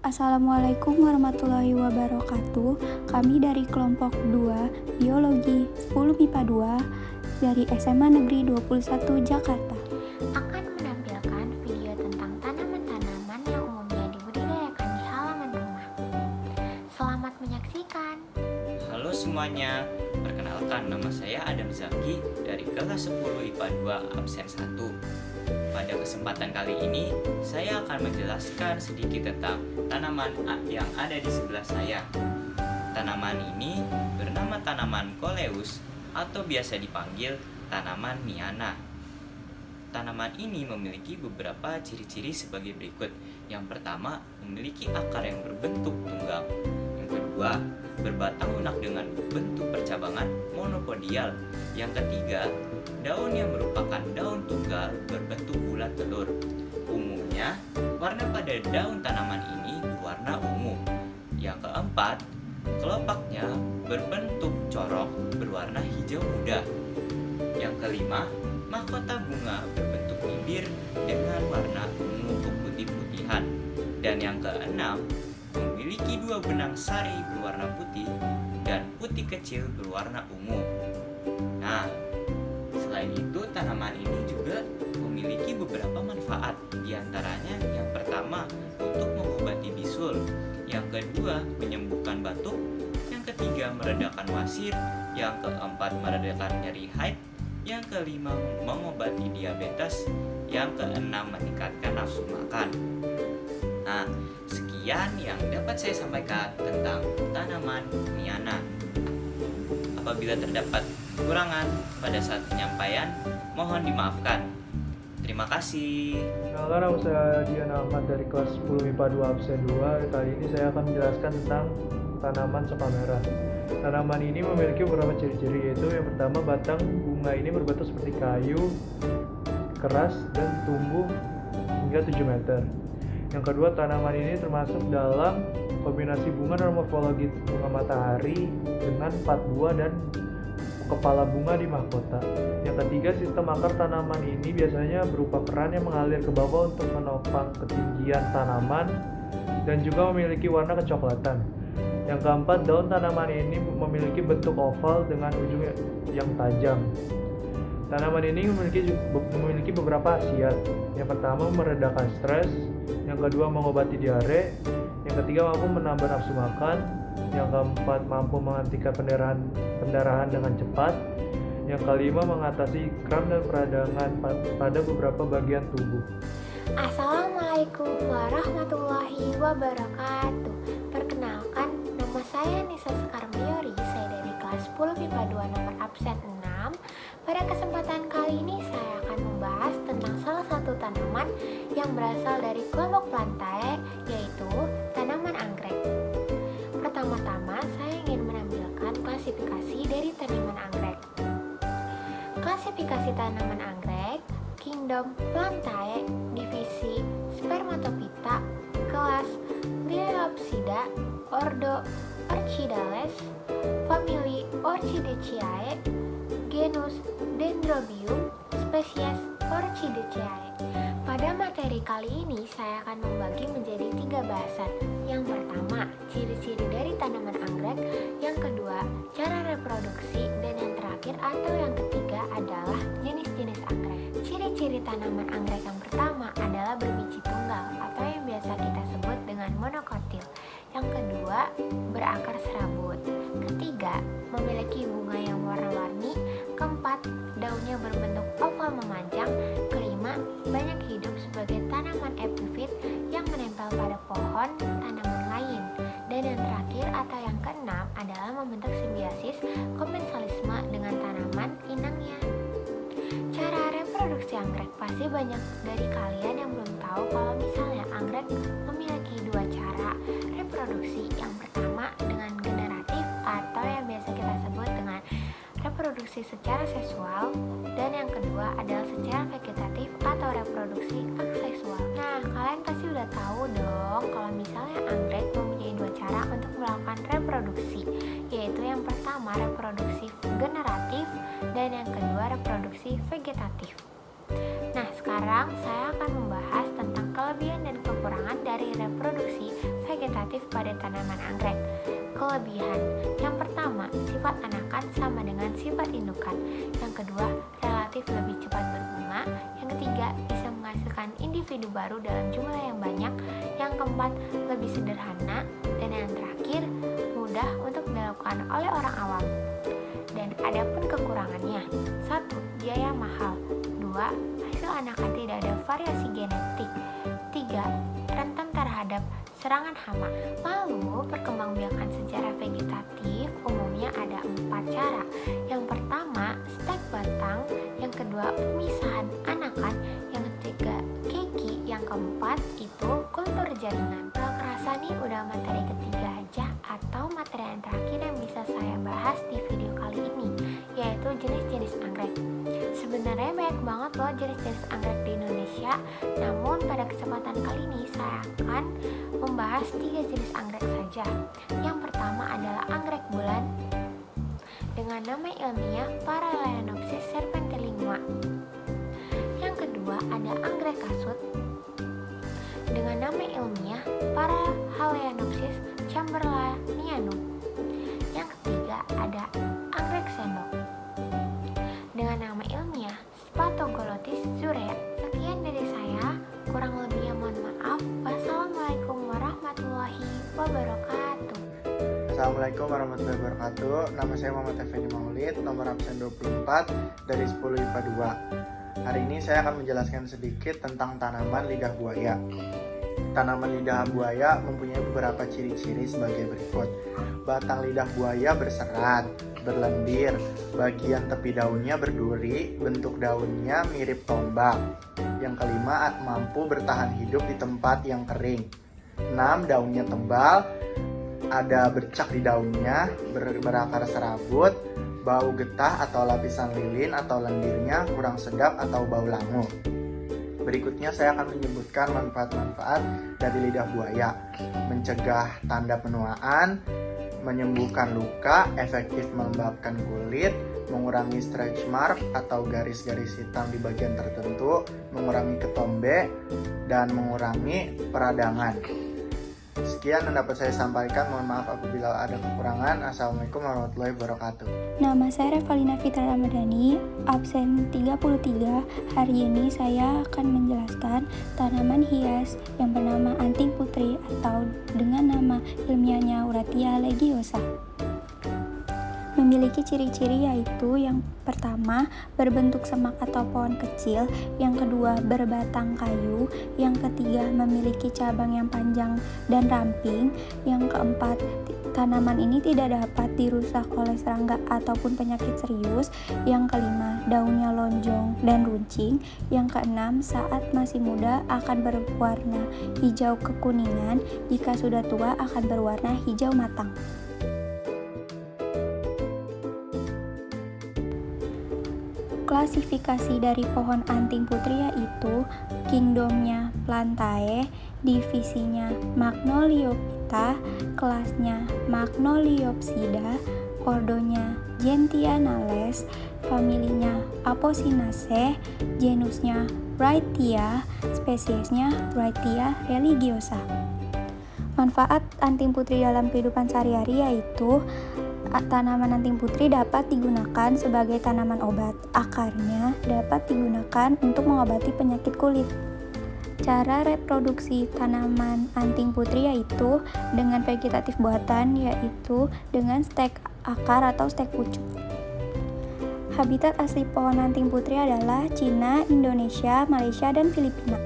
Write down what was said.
Assalamualaikum warahmatullahi wabarakatuh. Kami dari kelompok 2 Biologi 10 MIPA 2 dari SMA Negeri 21 Jakarta. Akan menampilkan video tentang tanaman-tanaman yang umumnya dibudidayakan di halaman rumah. Selamat menyaksikan. Halo semuanya, perkenalkan nama saya Adam Zaki dari kelas 10 IPA 2 absen 1. Pada kesempatan kali ini, saya akan menjelaskan sedikit tentang tanaman yang ada di sebelah saya. Tanaman ini bernama tanaman Coleus atau biasa dipanggil tanaman Miana. Tanaman ini memiliki beberapa ciri-ciri sebagai berikut. Yang pertama, memiliki akar yang berbentuk tunggal. Yang kedua, berbatang lunak dengan bentuk percabangan monopodial. Yang ketiga, daun yang merupakan daun tunggal berbentuk bulat telur. Umumnya, warna pada daun tanaman ini berwarna ungu. Yang keempat, kelopaknya berbentuk corong berwarna hijau muda. Yang kelima, mahkota bunga berbentuk bibir dengan warna ungu keputih-putihan. Dan yang keenam, memiliki 2 benang sari berwarna putih dan putih kecil berwarna ungu. Nah, selain itu tanaman ini juga memiliki beberapa manfaat. Di antaranya yang pertama untuk mengobati bisul, yang kedua menyembuhkan batuk, yang ketiga meredakan wasir, yang keempat meredakan nyeri haid, yang kelima mengobati diabetes, yang keenam meningkatkan nafsu makan. Nah, sekian yang dapat saya sampaikan tentang tanaman Miana. Apabila terdapat kekurangan pada saat penyampaian, mohon dimaafkan. Terima kasih. Perkenalkan, nama saya Dian Ahmad dari kelas 10 MIPA 2 absen 2. Kali ini saya akan menjelaskan tentang tanaman soka merah. Tanaman ini memiliki beberapa ciri-ciri, yaitu yang pertama, batang bunga ini berbentuk seperti kayu, keras, dan tumbuh hingga 7 meter. Yang kedua, tanaman ini termasuk dalam kombinasi bunga dan morfologi bunga matahari dengan 4 buah dan kepala bunga di mahkota. Yang ketiga, sistem akar tanaman ini biasanya berupa keran yang mengalir ke bawah untuk menopang ketinggian tanaman dan juga memiliki warna kecoklatan. Yang keempat, daun tanaman ini memiliki bentuk oval dengan ujung yang tajam. Tanaman ini memiliki beberapa khasiat. Yang pertama, meredakan stres. Yang kedua, mengobati diare. Yang ketiga, mampu menambah nafsu makan. Yang keempat, mampu menghentikan pendarahan dengan cepat. Yang kelima, mengatasi kram dan peradangan pada beberapa bagian tubuh. Assalamualaikum warahmatullahi wabarakatuh. Perkenalkan, nama saya Nisa Sekarmayori. Saya dari kelas 10 MIPA 2 nomor absen 6. Pada kesempatan kali ini saya akan membahas tentang salah satu tanaman yang berasal dari kelompok plantae, yaitu tanaman anggrek. Pertama-tama, saya ingin menampilkan klasifikasi dari tanaman anggrek. Klasifikasi tanaman anggrek, Kingdom Plantae, divisi Spermatophyta, kelas Liliopsida, ordo Orchidales, famili Orchidaceae, genus Dendrobium, spesies Orchidaceae. Pada materi kali ini saya akan membagi menjadi 3 bahasan. Yang pertama, ciri-ciri dari tanaman anggrek. Yang kedua, cara reproduksi. Dan yang terakhir atau yang ketiga adalah jenis-jenis anggrek. Ciri-ciri tanaman anggrek yang pertama adalah berbiji tunggal atau yang biasa kita sebut dengan monokotil. Yang kedua, berakar serabut. Ketiga, memiliki bunga yang warna-warni. Keempat, daunnya berbentuk oval memanjang. Kelima, banyak hidup sebagai tanaman epifit yang menempel pada pohon tanaman lain. Dan yang terakhir atau yang keenam adalah membentuk simbiosis komensalisme dengan tanaman inangnya. Cara reproduksi anggrek, pasti banyak dari kalian yang belum tahu kalau misalnya anggrek memiliki 2 cara reproduksi. Yang pertama dengan generatif atau yang biasa kita sebut dengan reproduksi secara seksual, dan yang kedua adalah secara vegetatif atau reproduksi aseksual. Nah, kalian pasti udah tahu dong kalau misalnya anggrek mempunyai 2 cara untuk melakukan reproduksi, yaitu yang pertama reproduksi generatif dan yang kedua reproduksi vegetatif. Nah, sekarang saya akan membahas tentang kelebihan dan reproduksi vegetatif pada tanaman anggrek. Kelebihan: yang pertama, sifat anakan sama dengan sifat indukan. Yang kedua, relatif lebih cepat berbunga. Yang ketiga, bisa menghasilkan individu baru dalam jumlah yang banyak. Yang keempat, lebih sederhana. Dan yang terakhir, mudah untuk dilakukan oleh orang awam. Dan ada pun kekurangannya: 1. Biaya mahal. 2. Hasil anakan tidak ada variasi genetik. 3. Rentan terhadap serangan hama. Lalu, perkembangbiakan secara vegetatif umumnya ada 4 cara. Yang pertama, stek batang. Yang kedua, pemisahan anakan. Yang ketiga, keki. Yang keempat, itu kultur jaringan. Gak kerasa nih udah materi ketiga aja, atau materi yang terakhir yang bisa saya bahas di video kali ini, yaitu jenis-jenis anggrek. Sebenarnya banyak banget loh jenis-jenis anggrek di Indonesia, namun pada kesempatan kali ini saya akan membahas 3 jenis anggrek saja. Yang pertama adalah anggrek bulan dengan nama ilmiah Paralaeonopsis serpentilingua. Yang kedua ada anggrek kasut dengan nama ilmiah Parahalaeonopsis chamberlainianum. Yang ketiga ada anggrek sendok dengan nama ilmiah Spatoglotis zurea. Sekian dari saya, kurang lebihnya mohon maaf. Wassalamualaikum warahmatullahi wabarakatuh. Assalamualaikum warahmatullahi wabarakatuh. Nama saya Muhammad Effendi Maulid, nomor absen 24 dari 10 IPA 2. Hari ini saya akan menjelaskan sedikit tentang tanaman lidah buaya. Tanaman lidah buaya mempunyai beberapa ciri-ciri sebagai berikut. Batang lidah buaya berserat, berlendir, bagian tepi daunnya berduri, bentuk daunnya mirip tombak. Yang kelima, mampu bertahan hidup di tempat yang kering. 6. Daunnya tebal, ada bercak di daunnya, berakar serabut, bau getah atau lapisan lilin atau lendirnya kurang sedap atau bau langu. Berikutnya saya akan menyebutkan manfaat-manfaat dari lidah buaya. Mencegah tanda penuaan, menyembuhkan luka, efektif melembabkan kulit, mengurangi stretch mark atau garis-garis hitam di bagian tertentu, mengurangi ketombe, dan mengurangi peradangan. Sekian yang dapat saya sampaikan, mohon maaf apabila ada kekurangan. Assalamualaikum warahmatullahi wabarakatuh. Nama saya Revalina Fitra Ramadhani, absen 33. Hari ini saya akan menjelaskan tanaman hias yang bernama anting putri atau dengan nama ilmiahnya Uratia legiosa. Memiliki ciri-ciri yaitu yang pertama berbentuk semak atau pohon kecil, yang kedua berbatang kayu, yang ketiga memiliki cabang yang panjang dan ramping, yang keempat tanaman ini tidak dapat dirusak oleh serangga ataupun penyakit serius, yang kelima daunnya lonjong dan runcing, yang keenam saat masih muda akan berwarna hijau kekuningan, jika sudah tua akan berwarna hijau matang. Klasifikasi dari pohon anting putri yaitu kingdomnya Plantae, divisinya Magnoliophyta, kelasnya Magnoliopsida, ordonya Gentianales, familinya Apocynaceae, genusnya Wrightia, spesiesnya Wrightia religiosa. Manfaat anting putri dalam kehidupan sehari-hari yaitu tanaman anting putri dapat digunakan sebagai tanaman obat. Akarnya dapat digunakan untuk mengobati penyakit kulit. Cara reproduksi tanaman anting putri yaitu dengan vegetatif buatan, yaitu dengan stek akar atau stek pucuk. Habitat asli pohon anting putri adalah Cina, Indonesia, Malaysia, dan Filipina.